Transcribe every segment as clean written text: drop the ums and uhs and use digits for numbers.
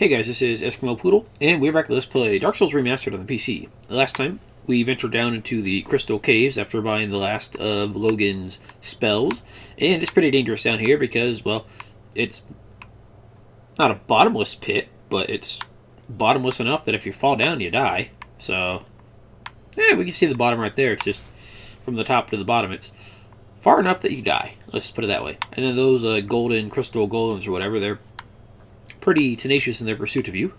Hey guys, this is Eskimo Poodle, and we're back to Let's Play Dark Souls Remastered on the PC. Last time, we ventured down into the Crystal Caves after buying the last of Logan's spells, and it's pretty dangerous down here because, well, it's not a bottomless pit, but it's bottomless enough that if you fall down, you die. So, yeah, we can see the bottom right there. It's just from the top to the bottom. It's far enough that you die. Let's put it that way. And then those golden crystal golems or whatever, they're pretty tenacious in their pursuit of you.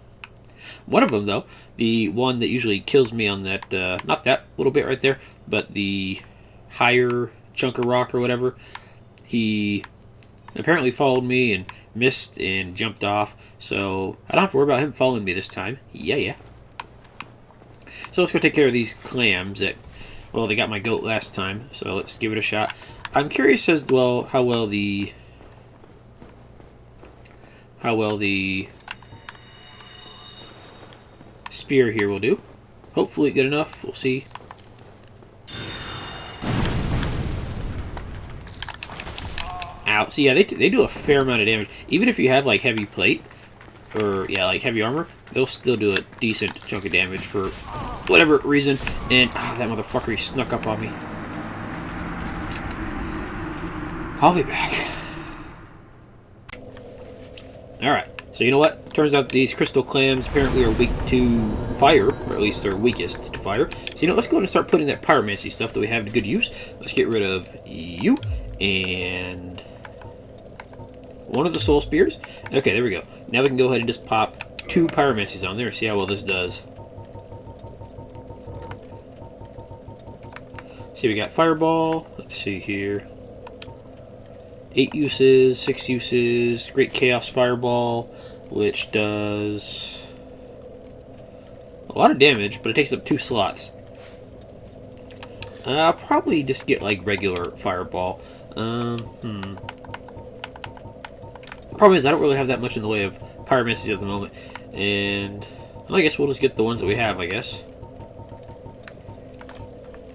One of them, though, the one that usually kills me on that, not that little bit right there, but the higher chunk of rock or whatever, he apparently followed me and missed and jumped off, so I don't have to worry about him following me this time. Yeah. So let's go take care of these clams that, well, they got my goat last time, so let's give it a shot. I'm curious as well how well the spear here will do. Hopefully good enough. We'll see. Ow. So yeah, they do a fair amount of damage. Even if you have like heavy plate, or yeah, like heavy armor, they'll still do a decent chunk of damage for whatever reason. And that motherfucker, he snuck up on me. I'll be back. Alright. So you know what? Turns out these crystal clams apparently are weak to fire, or at least they're weakest to fire. So you know, let's go ahead and start putting that pyromancy stuff that we have to good use. Let's get rid of you and one of the soul spears. Okay, there we go. Now we can go ahead and just pop 2 pyromancies on there and see how well this does. See, we got fireball. Let's see here. 8 uses, 6 uses, Great Chaos Fireball, which does a lot of damage, but it takes up 2 slots. I'll probably just get like regular Fireball. The problem is I don't really have that much in the way of pyromancies at the moment, and well, I guess we'll just get the ones that we have, I guess.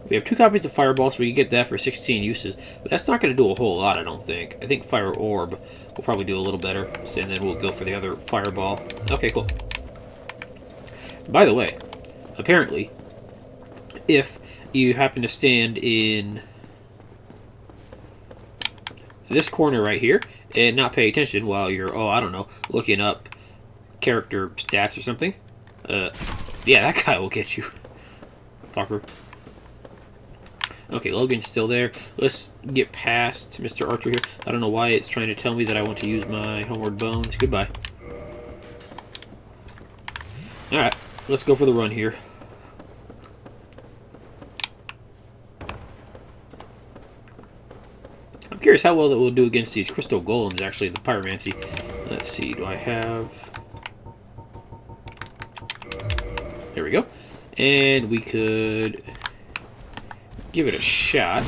We have 2 copies of Fireball, so we can get that for 16 uses. But that's not going to do a whole lot, I don't think. I think Fire Orb will probably do a little better. And then we'll go for the other Fireball. Okay, cool. By the way, apparently, if you happen to stand in this corner right here and not pay attention while you're, oh, I don't know, looking up character stats or something, yeah, that guy will get you. Fucker. Okay, Logan's still there. Let's get past Mr. Archer here. I don't know why it's trying to tell me that I want to use my homeward bones. Goodbye. Alright, let's go for the run here. I'm curious how well that will do against these crystal golems, actually, the pyromancy. Let's see, do I have... There we go. And we could give it a shot.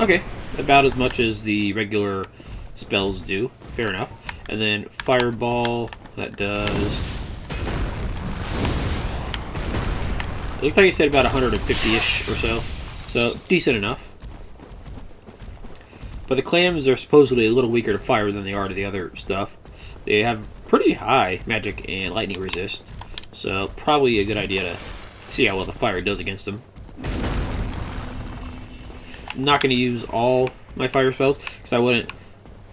Okay, about as much as the regular spells do. Fair enough. And then Fireball, that does... It looked like it said about 150-ish or so. So, decent enough. But the clams are supposedly a little weaker to fire than they are to the other stuff. They have pretty high magic and lightning resist, so probably a good idea to see how well the fire does against them. I'm not going to use all my fire spells because I wouldn't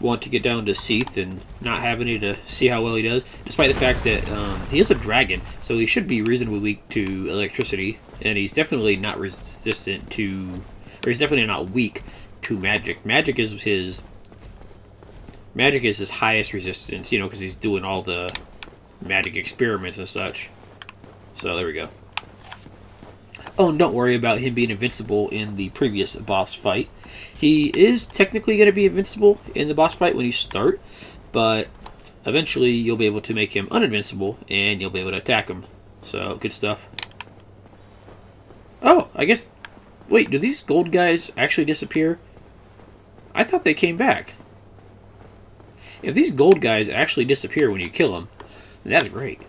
want to get down to Seath and not have any to see how well he does, despite the fact that he is a dragon, so he should be reasonably weak to electricity, and he's definitely not resistant to, or he's definitely not weak to magic. Magic is his highest resistance, you know, because he's doing all the magic experiments and such. So there we go. Oh, and don't worry about him being invincible in the previous boss fight. He is technically going to be invincible in the boss fight when you start, but eventually you'll be able to make him uninvincible, and you'll be able to attack him. So, good stuff. Oh, I guess... Wait, do these gold guys actually disappear? I thought they came back. If these gold guys actually disappear when you kill them, that's great.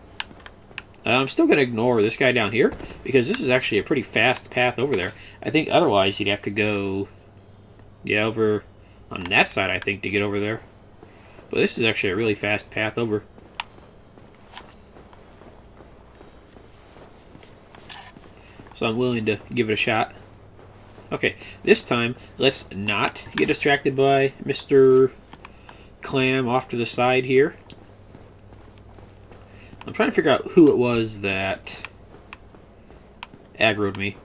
I'm still going to ignore this guy down here, because this is actually a pretty fast path over there. I think otherwise you'd have to go Yeah, over on that side, I think, to get over there. But this is actually a really fast path over. So I'm willing to give it a shot. Okay, this time, let's not get distracted by Mr. Clam off to the side here. I'm trying to figure out who it was that aggroed me.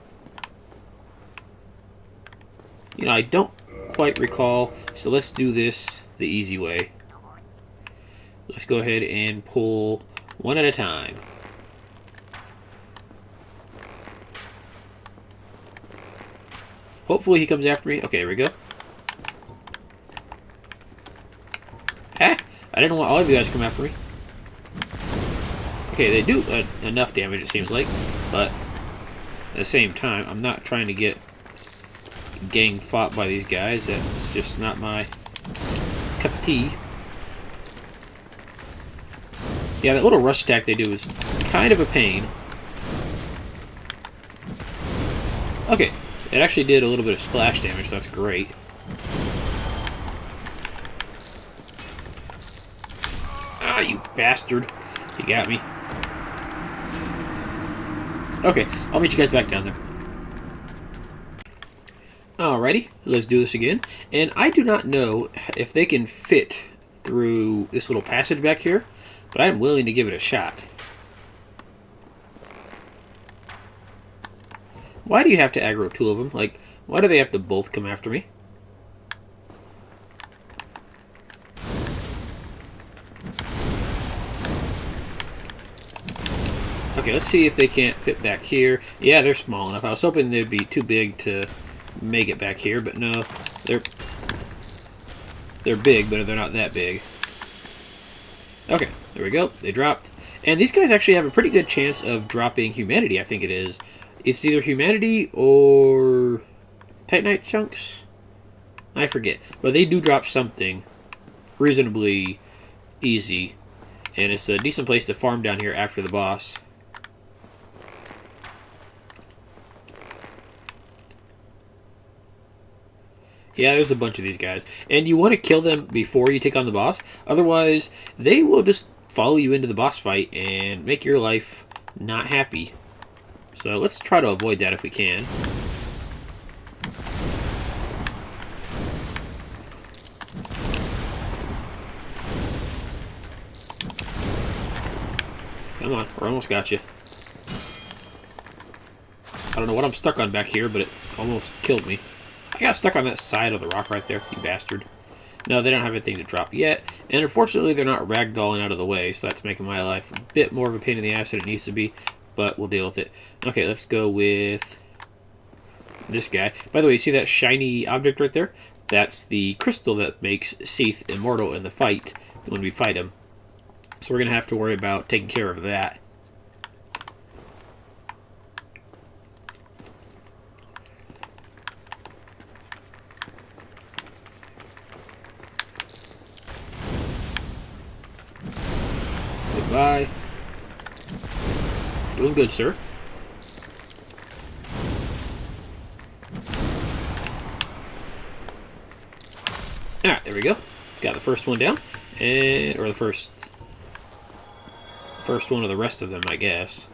You know, I don't quite recall, so let's do this the easy way. Let's go ahead and pull one at a time. Hopefully he comes after me. Okay, here we go. Ah! I didn't want all of you guys to come after me. Okay, they do enough damage, it seems like, but at the same time, I'm not trying to get gang fought by these guys. That's just not my cup of tea. Yeah, that little rush attack they do is kind of a pain. Okay, it actually did a little bit of splash damage, so that's great. Ah, you bastard. You got me. Okay, I'll meet you guys back down there. Alrighty, let's do this again. And I do not know if they can fit through this little passage back here, but I am willing to give it a shot. Why do you have to aggro two of them? Like, why do they have to both come after me? Okay, let's see if they can't fit back here. Yeah, they're small enough. I was hoping they'd be too big to make it back here, but no. They're big, but they're not that big. Okay, there we go. They dropped. And these guys actually have a pretty good chance of dropping humanity, I think it is. It's either humanity or Titanite chunks. I forget. But they do drop something reasonably easy. And it's a decent place to farm down here after the boss. Yeah, there's a bunch of these guys. And you want to kill them before you take on the boss. Otherwise, they will just follow you into the boss fight and make your life not happy. So let's try to avoid that if we can. Come on, we almost got you. I don't know what I'm stuck on back here, but it's almost killed me. I got stuck on that side of the rock right there, you bastard. No, they don't have anything to drop yet, and unfortunately they're not ragdolling out of the way, so that's making my life a bit more of a pain in the ass than it needs to be, but we'll deal with it. Okay, let's go with this guy. By the way, you see that shiny object right there? That's the crystal that makes Seath immortal in the fight when we fight him. So we're going to have to worry about taking care of that. Goodbye. Doing good, sir. Alright, there we go. Got the first one down. Or the first one of the rest of them, I guess.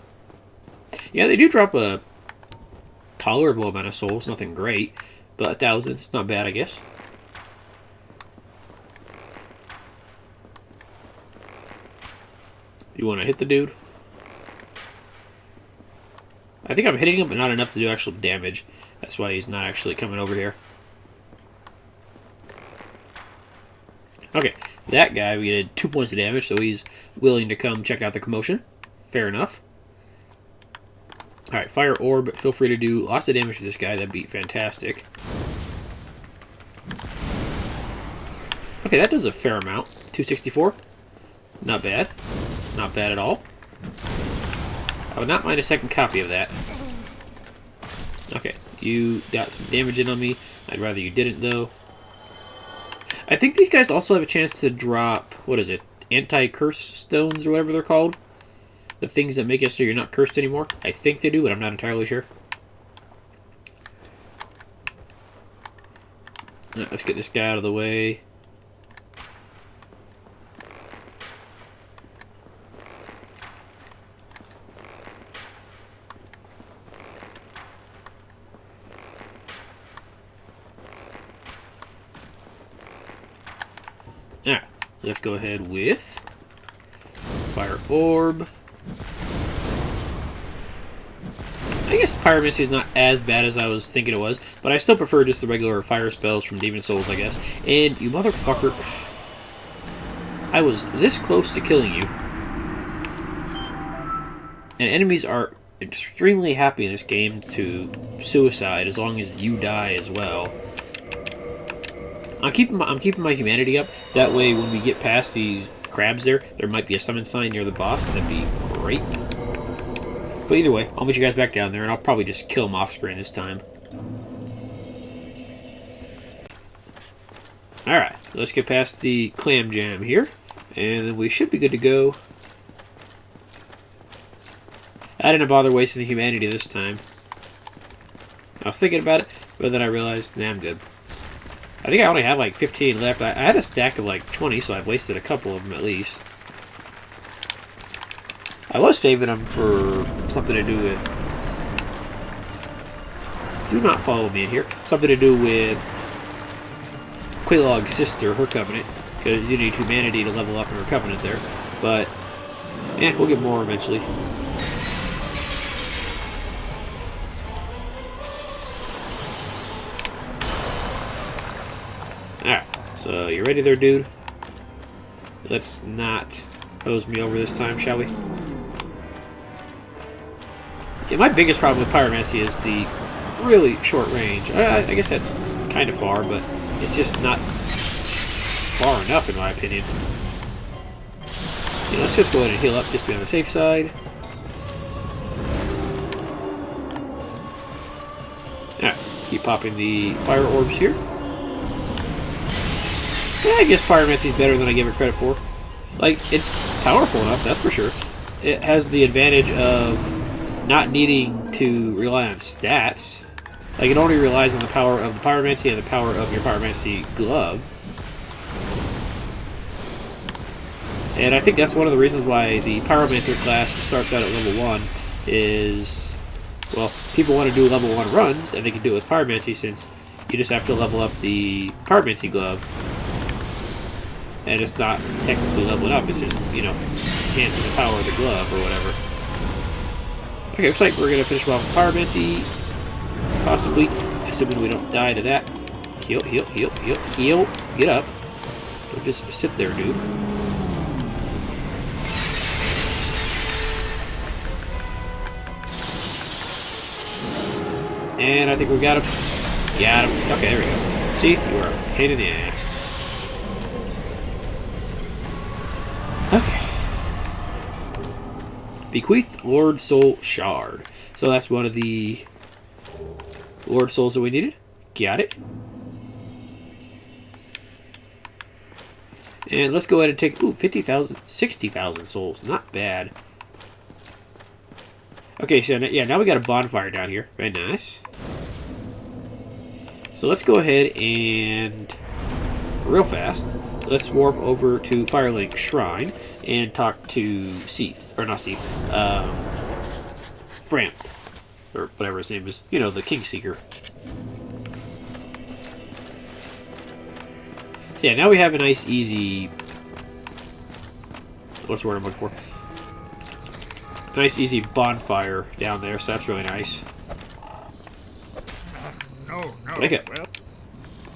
Yeah, they do drop a tolerable amount of souls. Nothing great. But 1,000, it's not bad, I guess. You want to hit the dude? I think I'm hitting him, but not enough to do actual damage. That's why he's not actually coming over here. Okay, that guy, we did 2 points of damage, so he's willing to come check out the commotion. Fair enough. Alright, fire orb. Feel free to do lots of damage to this guy. That'd be fantastic. Okay, that does a fair amount. 264. Not bad. Not bad at all. I would not mind a second copy of that. Okay, you got some damage in on me. I'd rather you didn't, though. I think these guys also have a chance to drop, what is it, anti-curse stones or whatever they're called? The things that make it so you're not cursed anymore. I think they do, but I'm not entirely sure. Let's get this guy out of the way. Alright, let's go ahead with Fire Orb. I guess Pyromancy is not as bad as I was thinking it was, but I still prefer just the regular fire spells from Demon Souls, I guess. And you motherfucker, I was this close to killing you. And enemies are extremely happy in this game to suicide as long as you die as well. I'm keeping my humanity up. That way, when we get past these crabs there might be a summon sign near the boss, and that'd be great. But either way, I'll meet you guys back down there, and I'll probably just kill them off screen this time. Alright, let's get past the clam jam here, and then we should be good to go. I didn't bother wasting the humanity this time. I was thinking about it, but then I realized, nah, I'm good. I think I only have like 15 left. I had a stack of like 20, so I've wasted a couple of them at least. I was saving them for something to do with... Do not follow me in here. Something to do with Quelaag's sister, her covenant. Because you need humanity to level up in her covenant there. But, we'll get more eventually. Alright, so you ready there, dude? Let's not hose me over this time, shall we? Yeah, my biggest problem with Pyromancy is the really short range. I guess that's kind of far, but it's just not far enough, in my opinion. Yeah, let's just go ahead and heal up just to be on the safe side. Alright, keep popping the fire orbs here. Yeah, I guess Pyromancy is better than I give it credit for. Like, it's powerful enough, that's for sure. It has the advantage of not needing to rely on stats. Like, it only relies on the power of the Pyromancy and the power of your Pyromancy glove. And I think that's one of the reasons why the Pyromancer class starts out at level 1 is, well, people want to do level 1 runs, and they can do it with Pyromancy since you just have to level up the Pyromancy glove. And it's not technically leveling up, it's just, you know, enhancing the power of the glove or whatever. Okay, looks like we're going to finish off with Pyromancy. Possibly, assuming we don't die to that. Heal, heal, heal, heal, heal. Get up. Don't just sit there, dude. And I think we got him. Got him. Okay, there we go. Seath, you are a pain in the ass. Okay. Bequeathed Lord Soul Shard. So that's one of the Lord Souls that we needed. Got it. And let's go ahead and take, 50,000, 60,000 souls. Not bad. Okay, so yeah, now we got a bonfire down here. Very nice. So let's go ahead and, real fast, let's warp over to Firelink Shrine and talk to Seath, or not Seath, Framped, or whatever his name is. You know, the Kingseeker. So yeah, now we have a nice, easy... What's the word I'm looking for? A nice, easy bonfire down there, so that's really nice. No. Wake up. Well,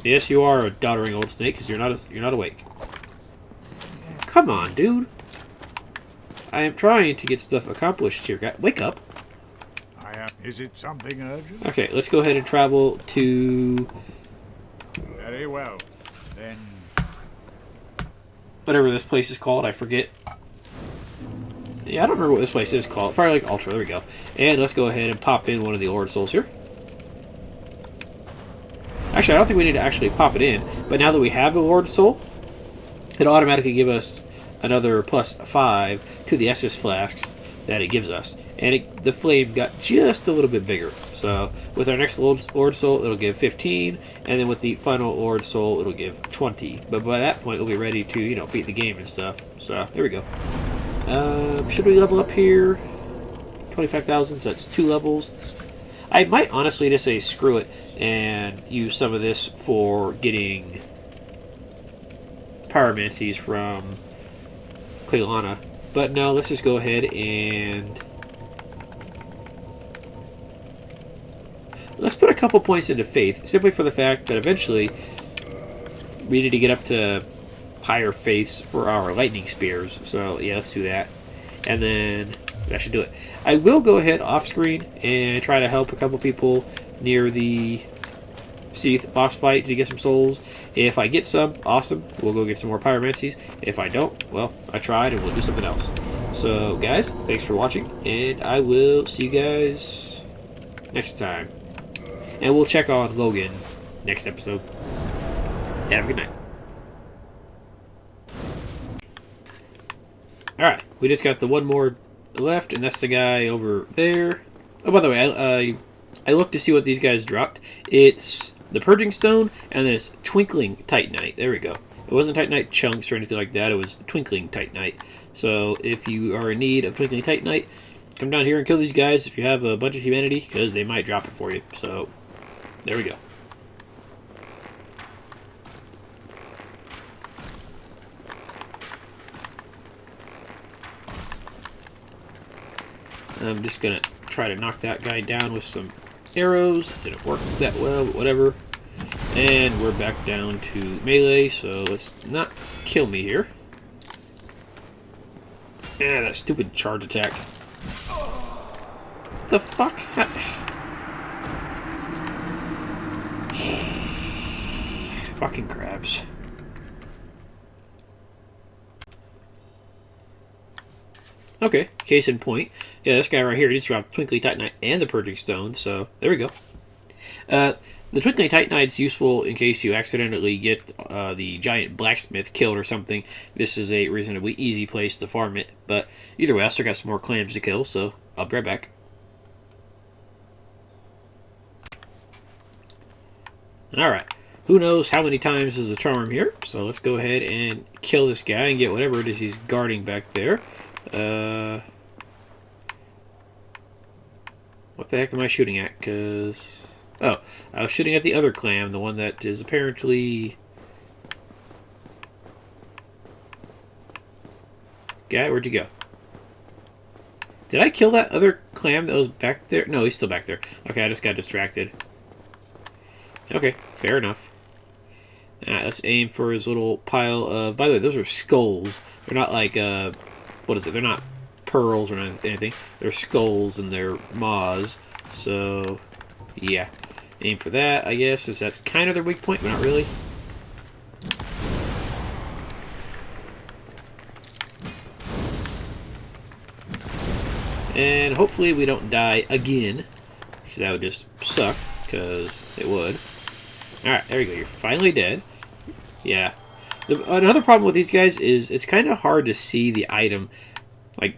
yes, you are a doddering old snake, because you're not awake. Come on, dude. I am trying to get stuff accomplished here. Wake up. is it something urgent? Okay, let's go ahead and travel to... Very well. Then... whatever this place is called, I forget. Yeah, I don't remember what this place is called. Firelink Ultra, there we go. And let's go ahead and pop in one of the Lord Souls here. Actually, I don't think we need to actually pop it in, but now that we have the Lord Soul, it'll automatically give us another +5 to the Estus Flasks that it gives us. And the flame got just a little bit bigger. So with our next Lord Soul, it'll give 15, and then with the final Lord Soul, it'll give 20. But by that point, we'll be ready to, you know, beat the game and stuff. So there we go. Should we level up here? 25,000, so that's 2 levels. I might honestly just say screw it and use some of this for getting pyromancies from Quilana. But no, let's just go ahead and let's put a couple points into Faith, simply for the fact that eventually we need to get up to higher faiths for our lightning spears. So yeah, let's do that. And then that should do it. I will go ahead off screen and try to help a couple people near the Seath boss fight to get some souls. If I get some, awesome. We'll go get some more pyromancies. If I don't, well, I tried and we'll do something else. So guys, thanks for watching, and I will see you guys next time. And we'll check on Logan next episode. Have a good night. Alright, we just got the one more left, and that's the guy over there. Oh, by the way, I looked to see what these guys dropped. It's the Purging Stone, and then it's Twinkling Titanite. There we go. It wasn't Titanite chunks or anything like that. It was Twinkling Titanite. So if you are in need of Twinkling Titanite, come down here and kill these guys if you have a bunch of humanity, because they might drop it for you. So there we go. I'm just going to try to knock that guy down with some arrows. Didn't work that well, but whatever. And we're back down to melee, so let's not kill me here. Yeah, that stupid charge attack. The fuck? Fucking crabs. Okay, case in point. Yeah, this guy right here, he just dropped Twinkling Titanite and the Purging Stone, so there we go. The Twinkling Titanite's useful in case you accidentally get the giant blacksmith killed or something. This is a reasonably easy place to farm it, but either way, I still got some more clams to kill, so I'll be right back. Alright, who knows how many times is the charm here, so let's go ahead and kill this guy and get whatever it is he's guarding back there. What the heck am I shooting at? Because... oh, I was shooting at the other clam, the one that is apparently... guy, where'd you go? Did I kill that other clam that was back there? No, he's still back there. Okay, I just got distracted. Okay, fair enough. Alright, let's aim for his little pile of... by the way, those are skulls. They're not like, what is it? They're not pearls or anything. They're skulls and they're maws. So, yeah. Aim for that, I guess, since that's kind of their weak point, but not really. And hopefully we don't die again, because that would just suck, because it would. Alright, there we go. You're finally dead. Yeah. Another problem with these guys is it's kind of hard to see the item. Like,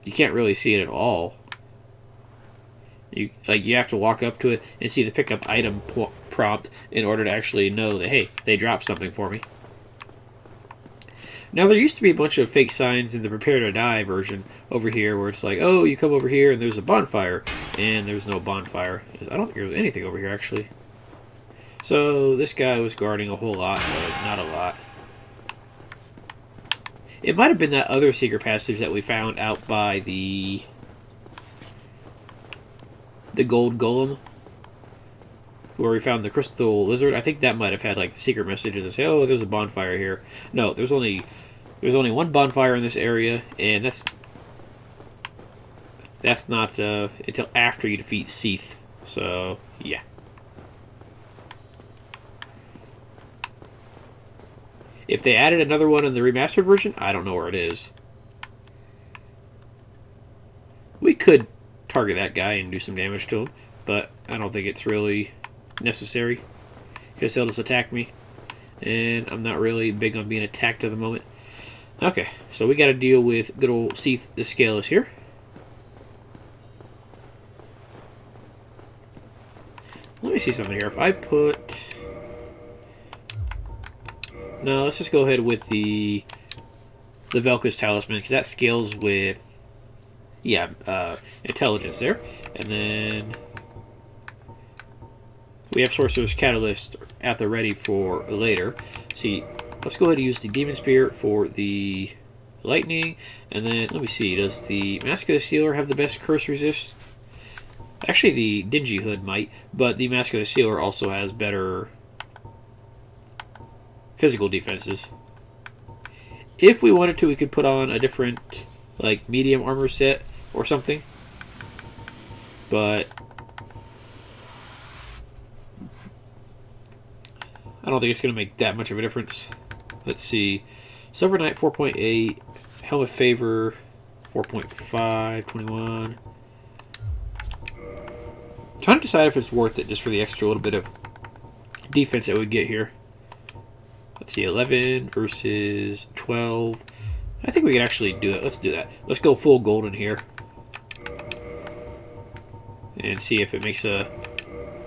you can't really see it at all. You have to walk up to it and see the pickup item prompt in order to actually know that, hey, they dropped something for me. Now, there used to be a bunch of fake signs in the Prepare to Die version over here where it's like, oh, you come over here and there's a bonfire. And there's no bonfire. I don't think there's anything over here, actually. So, this guy was guarding a whole lot, but not a lot. It might have been that other secret passage that we found out by the gold golem, where we found the crystal lizard. I think that might have had like secret messages that say, "Oh, there's a bonfire here." No, there's only one bonfire in this area, and that's not until after you defeat Seath. So yeah. If they added another one in the remastered version, I don't know where it is. We could target that guy and do some damage to him, but I don't think it's really necessary, because he'll just attack me, and I'm not really big on being attacked at the moment. Okay, so we got to deal with good old Seath the Scaleless here. me see something here. If I put... No, let's just go ahead with the Velka's Talisman, because that scales with, yeah, intelligence there. And then we have Sorcerer's Catalyst at the ready for later. See, let's go ahead and use the Demon Spirit for the lightning. And then, let me see, does the Mask of the Sealer have the best curse resist? Actually, the Dingy Hood might, but the Mask of the Sealer also has better physical defenses. If we wanted to, we could put on a different, like, medium armor set or something. But I don't think it's going to make that much of a difference. Let's see. Silver Knight 4.8, Helmet Favor 4.5, 21. I'm trying to decide if it's worth it just for the extra little bit of defense that we'd get here. Let's see, 11 versus 12. I think we can actually do it. Let's do that. Let's go full golden here. And see if it makes a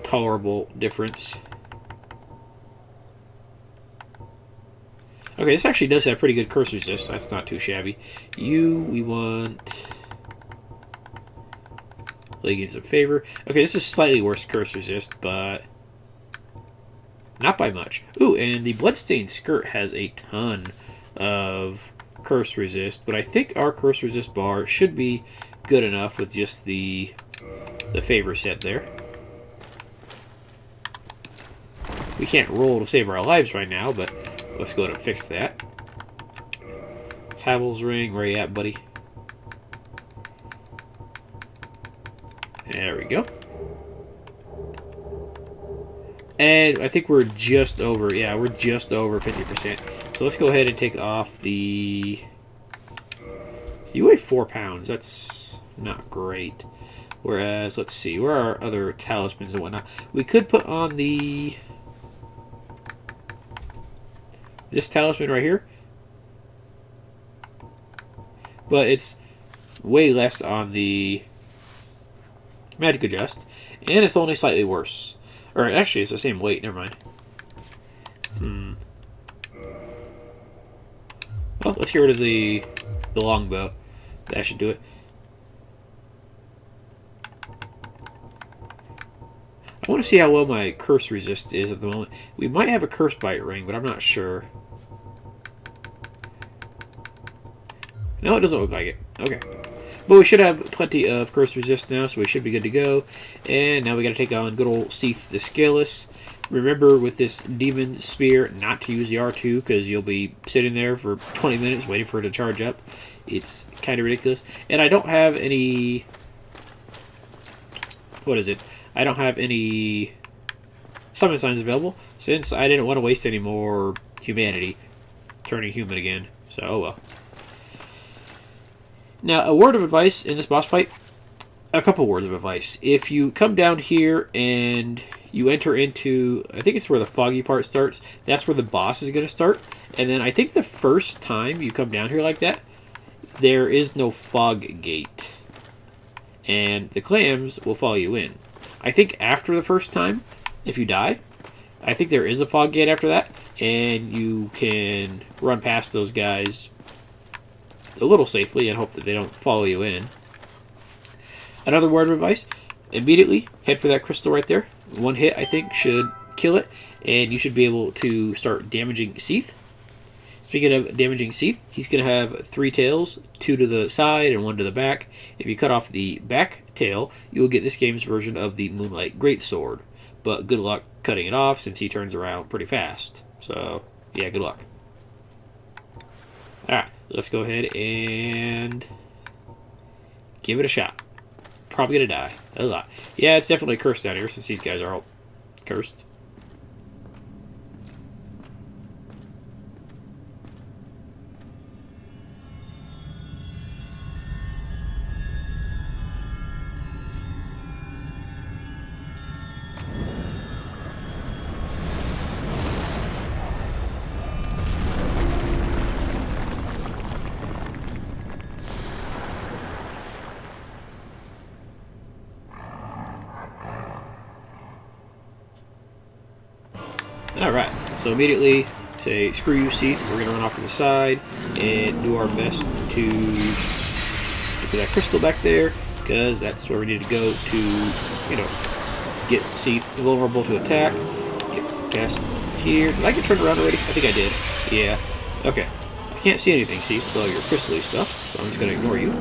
tolerable difference. Okay, this actually does have pretty good curse resist. So that's not too shabby. We want Legions of Favor. Okay, this is slightly worse curse resist, but not by much. Ooh, and the Bloodstained Skirt has a ton of curse resist, but I think our curse resist bar should be good enough with just the favor set there. We can't roll to save our lives right now, but let's go ahead and fix that. Havel's Ring, where you at, buddy? There we go. And I think we're just over, yeah, we're just over 50%. So let's go ahead and take off the... So you weigh 4 pounds. That's not great. Whereas, let's see, where are our other talismans and whatnot? We could put on the... this talisman right here. But it's way less on the Magic Adjust. And it's only slightly worse. Or actually, it's the same weight. Never mind. Well, let's get rid of the longbow. That should do it. I want to see how well my curse resist is at the moment. We might have a curse bite ring, but I'm not sure. No, it doesn't look like it. Okay. But we should have plenty of curse resist now, so we should be good to go. And now we got to take on good old Seath the Scaleless. Remember with this Demon Spear not to use the R2 because you'll be sitting there for 20 minutes waiting for it to charge up. It's kind of ridiculous. And I don't have any... what is it? I don't have any summon signs available since I didn't want to waste any more humanity turning human again. So, oh well. Now, a word of advice in this boss fight. A couple words of advice. If you come down here and you enter into, I think it's where the foggy part starts. That's where the boss is going to start. And then I think the first time you come down here like that, there is no fog gate. And the clams will follow you in. I think after the first time, if you die, I think there is a fog gate after that. And you can run past those guys a little safely and hope that they don't follow you in. Another word of advice, immediately head for that crystal right there. One hit, I think, should kill it, and you should be able to start damaging Seath. Speaking of damaging Seath, he's going to have 3 tails, 2 to the side and 1 to the back. If you cut off the back tail, you will get this game's version of the Moonlight Greatsword. But good luck cutting it off since he turns around pretty fast. So, yeah, good luck. Alright, let's go ahead and give it a shot. Probably gonna die. A lot. Yeah, it's definitely cursed down here since these guys are all cursed. Alright, so immediately say, screw you, Seath. We're going to run off to the side and do our best to get that crystal back there, because that's where we need to go to, you know, get Seath vulnerable to attack. Get past here. Did I get turned around already? I think I did. Yeah. Okay. I can't see anything, Seath, with all your crystal-y stuff, so I'm just going to ignore you.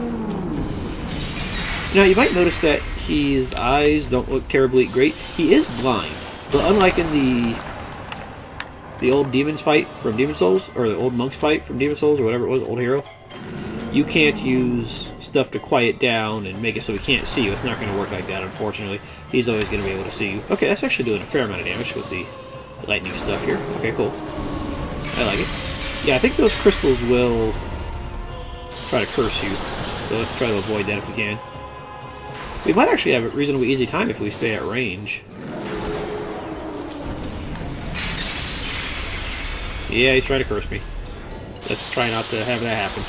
Now, you might notice that his eyes don't look terribly great. He is blind, but unlike in the old demons fight from Demon Souls, or the old monks fight from Demon Souls, or whatever it was, old hero, you can't use stuff to quiet down and make it so he can't see you. It's not going to work like that, unfortunately. He's always going to be able to see you. Okay, that's actually doing a fair amount of damage with the lightning stuff here. Okay, cool. I like it. Yeah, I think those crystals will try to curse you, so let's try to avoid that if we can. We might actually have a reasonably easy time if we stay at range. Yeah, he's trying to curse me. Let's try not to have that happen.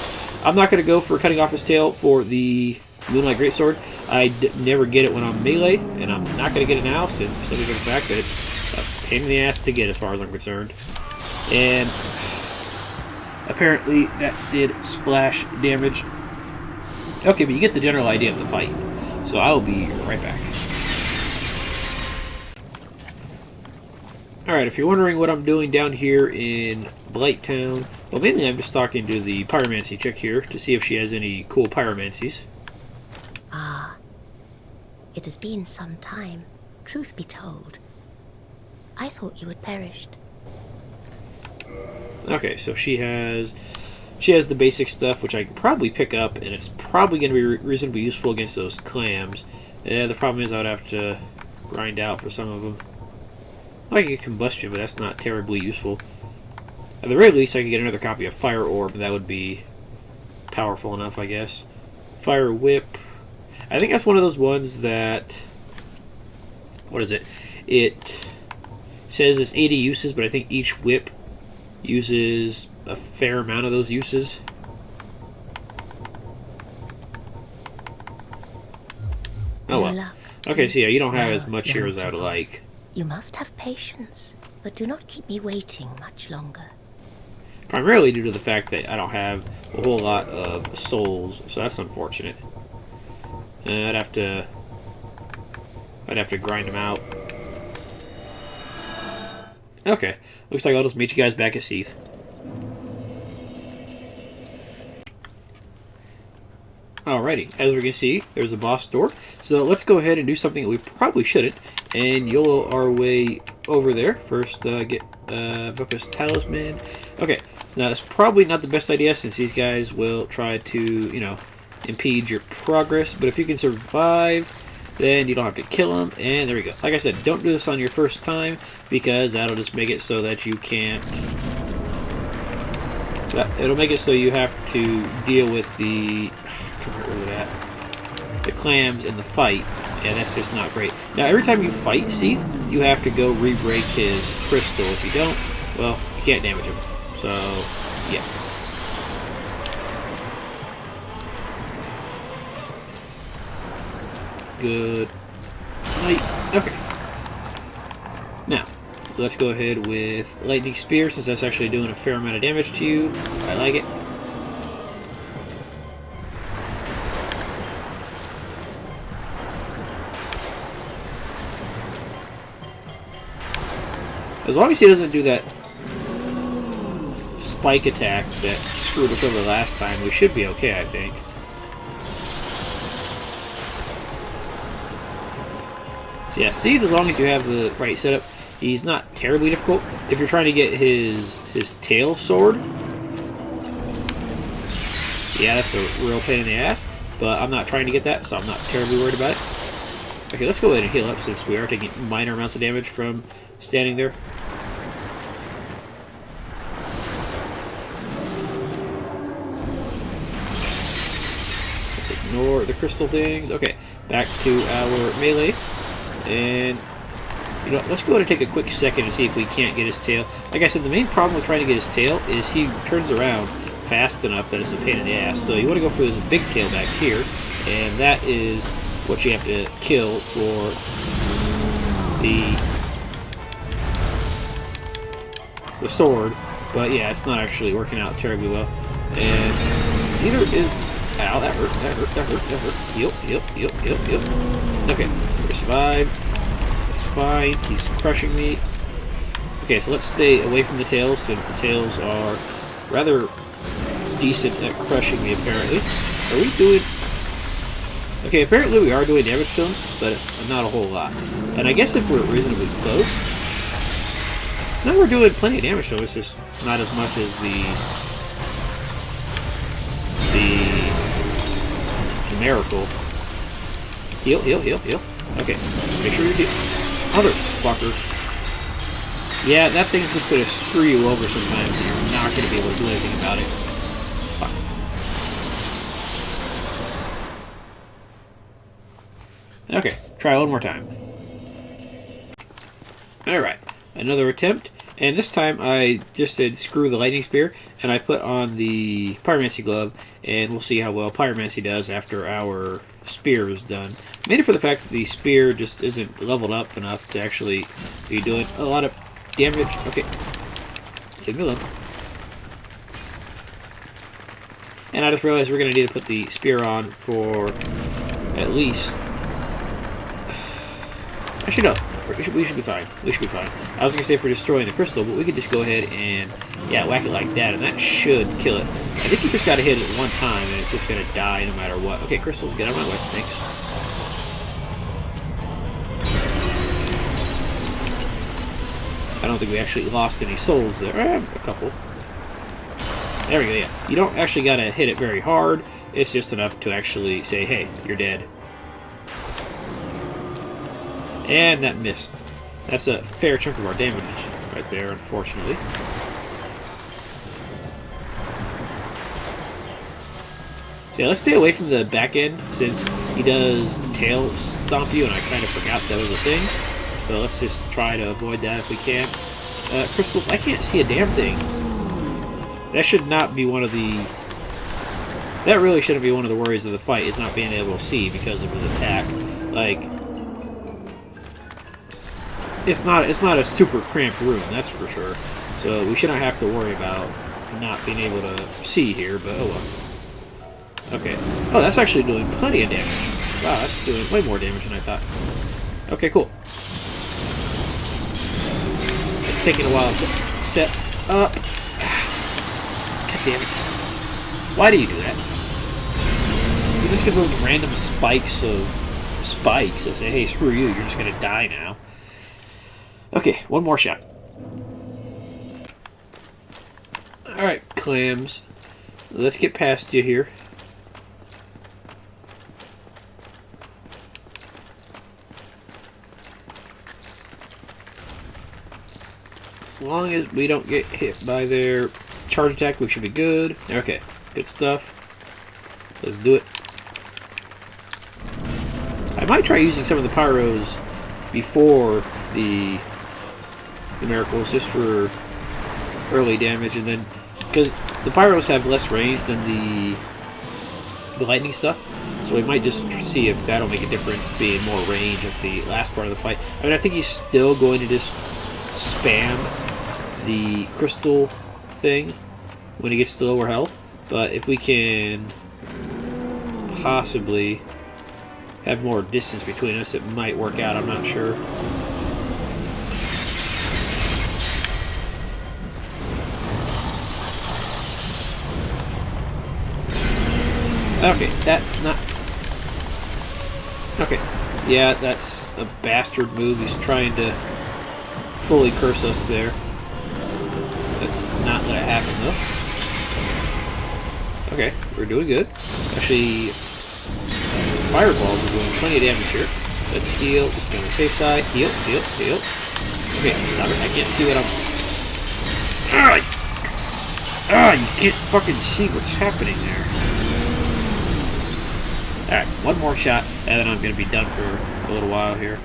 I'm not going to go for cutting off his tail for the Moonlight Greatsword. I never get it when I'm melee, and I'm not going to get it now, simply for the fact that it's a pain in the ass to get as far as I'm concerned. And apparently that did splash damage. Okay, but you get the general idea of the fight. So I'll be right back. Alright, if you're wondering what I'm doing down here in Blighttown, well, mainly I'm just talking to the pyromancy chick here to see if she has any cool pyromancies. Ah, it has been some time, truth be told. I thought you had perished. Okay, so she has the basic stuff, which I can probably pick up, and it's probably going to be reasonably useful against those clams. Yeah, the problem is I would have to grind out for some of them. I can get combustion, but that's not terribly useful. At the very least, I could get another copy of Fire Orb. That would be powerful enough, I guess. Fire Whip. I think that's one of those ones that... What is it? It says it's 80 uses, but I think each whip uses a fair amount of those uses. Oh well. Okay, so yeah, you don't have as much here as I would like. You must have patience, but do not keep me waiting much longer. Primarily due to the fact that I don't have a whole lot of souls, so that's unfortunate. I'd have to grind them out. Okay, looks like I'll just meet you guys back at Seath. Alrighty, as we can see, there's a boss door. So let's go ahead and do something that we probably shouldn't, and YOLO our way over there. First, get Buckus Talisman. Okay, so now that's probably not the best idea, since these guys will try to, you know, impede your progress. But if you can survive, then you don't have to kill them. And there we go. Like I said, don't do this on your first time, because that'll just make it so that you can't... it'll make it so you have to deal with the... the clams in the fight, and that's just not great. Now, every time you fight Seath, you have to go re-break his crystal. If you don't, well, you can't damage him. So, yeah. Good night. Okay. Now, let's go ahead with Lightning Spear, since that's actually doing a fair amount of damage to you. I like it. As long as he doesn't do that spike attack that screwed us over last time, we should be okay, I think. So yeah, Seath, as long as you have the right setup, he's not terribly difficult. If you're trying to get his tail sword, yeah, that's a real pain in the ass. But I'm not trying to get that, so I'm not terribly worried about it. Okay, let's go ahead and heal up, since we are taking minor amounts of damage from standing there. Let's ignore the crystal things. Okay, back to our melee. And, you know, let's go ahead and take a quick second to see if we can't get his tail. Like I said, the main problem with trying to get his tail is he turns around fast enough that it's a pain in the ass. So you want to go for this big tail back here, and that is what you have to kill for the the sword, but yeah, it's not actually working out terribly well. And neither is... Ow, that hurt, that hurt, that hurt, that hurt. Heal, heal, heal, heal, heal. Okay, we survived. That's fine. He's crushing me. Okay, so let's stay away from the tails, since the tails are rather decent at crushing me, apparently. Are we doing... Okay, apparently we are doing damage to them, but not a whole lot. And I guess if we're reasonably close... No, we're doing plenty of damage to them, it's just not as much as the numerical. Heal, heal, heal, heal. Okay, make sure you heal. Motherfucker. Yeah, that thing's just gonna screw you over sometimes, and you're not gonna be able to do anything about it. Fuck. Okay, try one more time. Alright, another attempt. And this time I just said screw the lightning spear, and I put on the pyromancy glove, and we'll see how well pyromancy does after our spear is done. Mainly for the fact that the spear just isn't leveled up enough to actually be doing a lot of damage. Okay, leave me alone. And I just realized we're going to need to put the spear on for at least... Actually, no. We should be fine. We should be fine. I was going to say for destroying the crystal, but we could just go ahead and, yeah, whack it like that, and that should kill it. I think you just got to hit it one time, and it's just going to die no matter what. Okay, crystals, get out of my way. Thanks. I don't think we actually lost any souls there. A couple. There we go, yeah. You don't actually got to hit it very hard. It's just enough to actually say, hey, you're dead. And that missed. That's a fair chunk of our damage right there, unfortunately. So yeah, let's stay away from the back end, since he does tail stomp you, and I kind of forgot that was a thing. So let's just try to avoid that if we can. Crystals, I can't see a damn thing. That should not be one of the... That really shouldn't be one of the worries of the fight, is not being able to see because of his attack. Like... It's not a super cramped room, that's for sure. So we shouldn't have to worry about not being able to see here, but oh well. Okay. Oh, that's actually doing plenty of damage. Wow, that's doing way more damage than I thought. Okay, cool. It's taking a while to set up. God damn it. Why do you do that? You just get those random spikes of spikes that say, hey, screw you, you're just gonna die now. Okay, one more shot. Alright, clams. Let's get past you here. As long as we don't get hit by their charge attack, we should be good. Okay, good stuff. Let's do it. I might try using some of the pyros before the miracles, just for early damage, and then because the pyros have less range than the lightning stuff, so we might just see if that'll make a difference, being more range at the last part of the fight. I mean, I think he's still going to just spam the crystal thing when he gets to lower health, but if we can possibly have more distance between us, it might work out. I'm not sure. Okay, that's not... Okay, yeah, that's a bastard move. He's trying to fully curse us there. Let's not let it happen, though. Okay, we're doing good. Actually, fireballs are doing plenty of damage here. Let's heal, just on the safe side. Heal, heal, heal. Okay, I can't see what I'm... You can't fucking see what's happening there. Alright, one more shot, and then I'm going to be done for a little while here.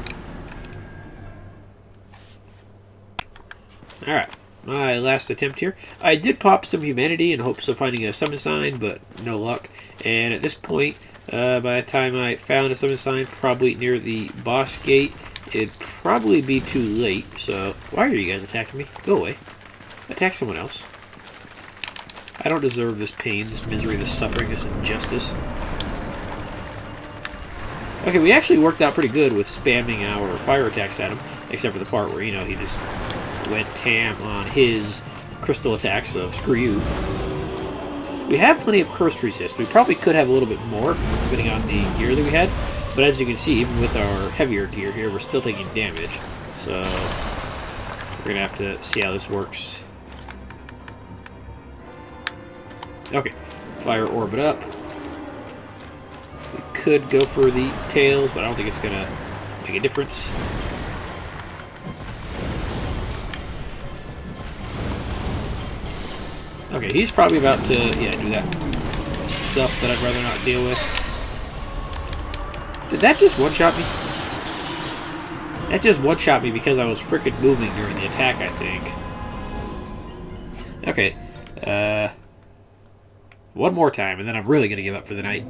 Alright, my last attempt here. I did pop some humanity in hopes of finding a summon sign, but no luck. And at this point, by the time I found a summon sign, probably near the boss gate, it'd probably be too late. So, why are you guys attacking me? Go away. Attack someone else. I don't deserve this pain, this misery, this suffering, this injustice. Okay, we actually worked out pretty good with spamming our fire attacks at him, except for the part where, you know, he just went tam on his crystal attacks of screw you. We have plenty of curse resist. We probably could have a little bit more, depending on the gear that we had. But as you can see, even with our heavier gear here, we're still taking damage. So, we're going to have to see how this works. Okay, fire orbit up. We could go for the tails, but I don't think it's going to make a difference. Okay, he's probably about to, yeah, do that stuff that I'd rather not deal with. Did that just one-shot me? That just one-shot me because I was frickin' moving during the attack, I think. Okay, one more time, and then I'm really gonna give up for the night.